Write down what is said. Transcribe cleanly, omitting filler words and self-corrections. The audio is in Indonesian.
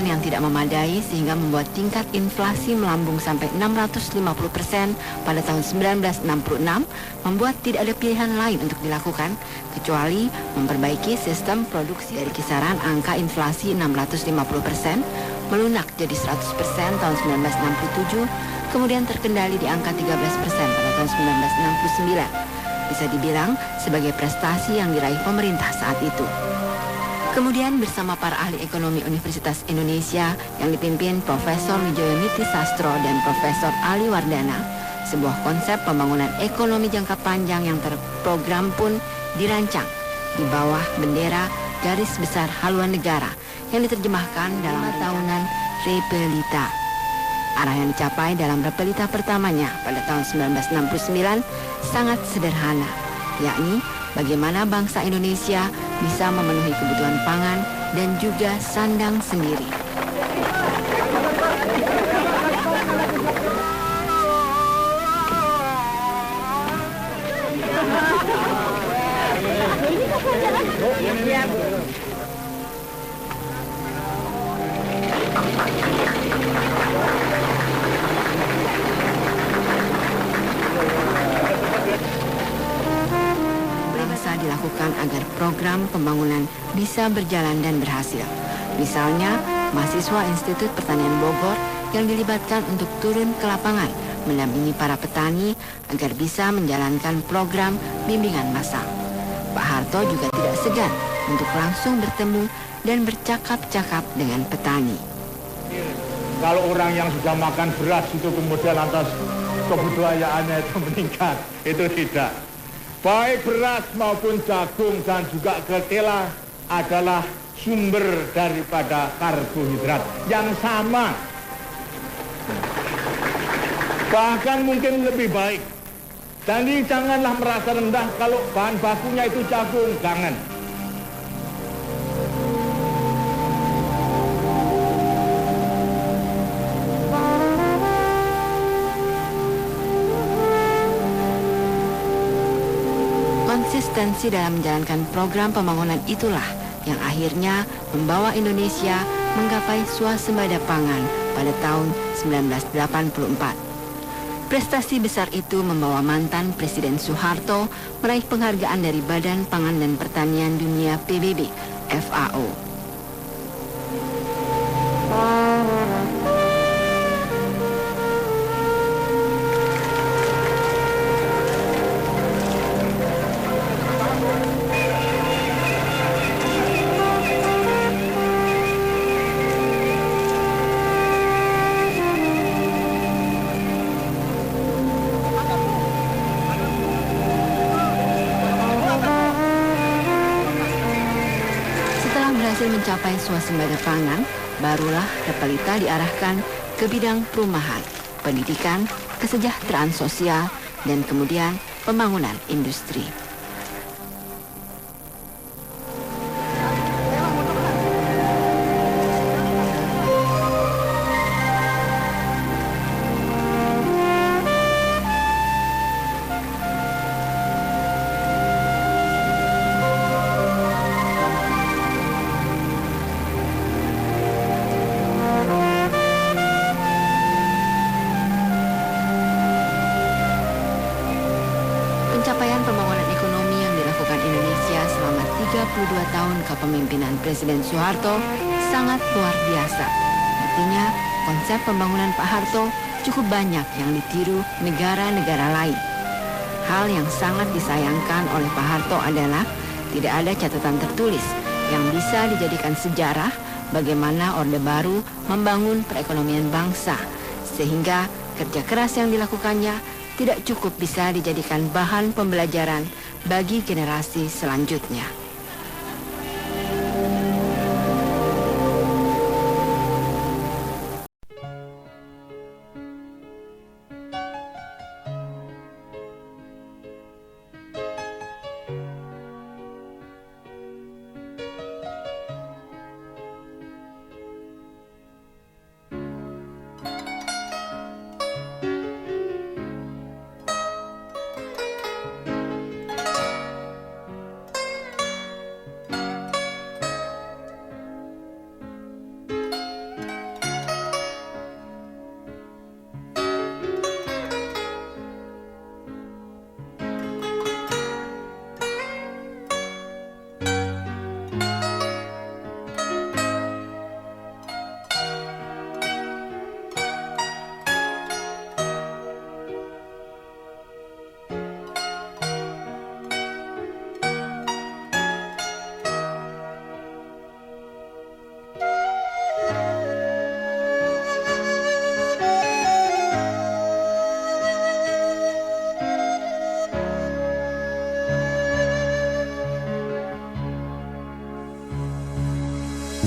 pemasukan yang tidak memadai sehingga membuat tingkat inflasi melambung sampai 650% pada tahun 1966, membuat tidak ada pilihan lain untuk dilakukan kecuali memperbaiki sistem produksi dari kisaran angka inflasi 650% melunak jadi 100% tahun 1967, kemudian terkendali di angka 13% pada tahun 1969. Bisa dibilang sebagai prestasi yang diraih pemerintah saat itu. Kemudian bersama para ahli ekonomi Universitas Indonesia yang dipimpin Profesor Wijoyo Niti Sastro dan Profesor Ali Wardana, sebuah konsep pembangunan ekonomi jangka panjang yang terprogram pun dirancang di bawah bendera garis besar haluan negara yang diterjemahkan dalam tahunan Repelita. Arah yang dicapai dalam Repelita pertamanya pada tahun 1969 sangat sederhana, yakni bagaimana bangsa Indonesia bisa memenuhi kebutuhan pangan dan juga sandang sendiri. Dilakukan agar program pembangunan bisa berjalan dan berhasil. Misalnya, mahasiswa Institut Pertanian Bogor yang dilibatkan untuk turun ke lapangan mendampingi para petani agar bisa menjalankan program bimbingan massal. Pak Harto juga tidak segan untuk langsung bertemu dan bercakap-cakap dengan petani. Kalau orang yang sudah makan beras itu kemudian atas kebudayaannya itu meningkat, itu tidak. Baik beras maupun jagung dan juga ketela adalah sumber daripada karbohidrat yang sama. Bahkan mungkin lebih baik. Jadi janganlah merasa rendah kalau bahan bakunya itu jagung, jangan. Konsistensi dalam menjalankan program pembangunan itulah yang akhirnya membawa Indonesia menggapai swasembada pangan pada tahun 1984. Prestasi besar itu membawa mantan Presiden Soeharto meraih penghargaan dari Badan Pangan dan Pertanian Dunia PBB, FAO. Mencapai swasembada pangan, barulah Repelita diarahkan ke bidang perumahan, pendidikan, kesejahteraan sosial, dan kemudian pembangunan industri. Pencapaian pembangunan ekonomi yang dilakukan Indonesia selama 32 tahun kepemimpinan Presiden Soeharto sangat luar biasa. Artinya, konsep pembangunan Pak Harto cukup banyak yang ditiru negara-negara lain. Hal yang sangat disayangkan oleh Pak Harto adalah tidak ada catatan tertulis yang bisa dijadikan sejarah bagaimana Orde Baru membangun perekonomian bangsa, sehingga kerja keras yang dilakukannya tidak cukup bisa dijadikan bahan pembelajaran bagi generasi selanjutnya.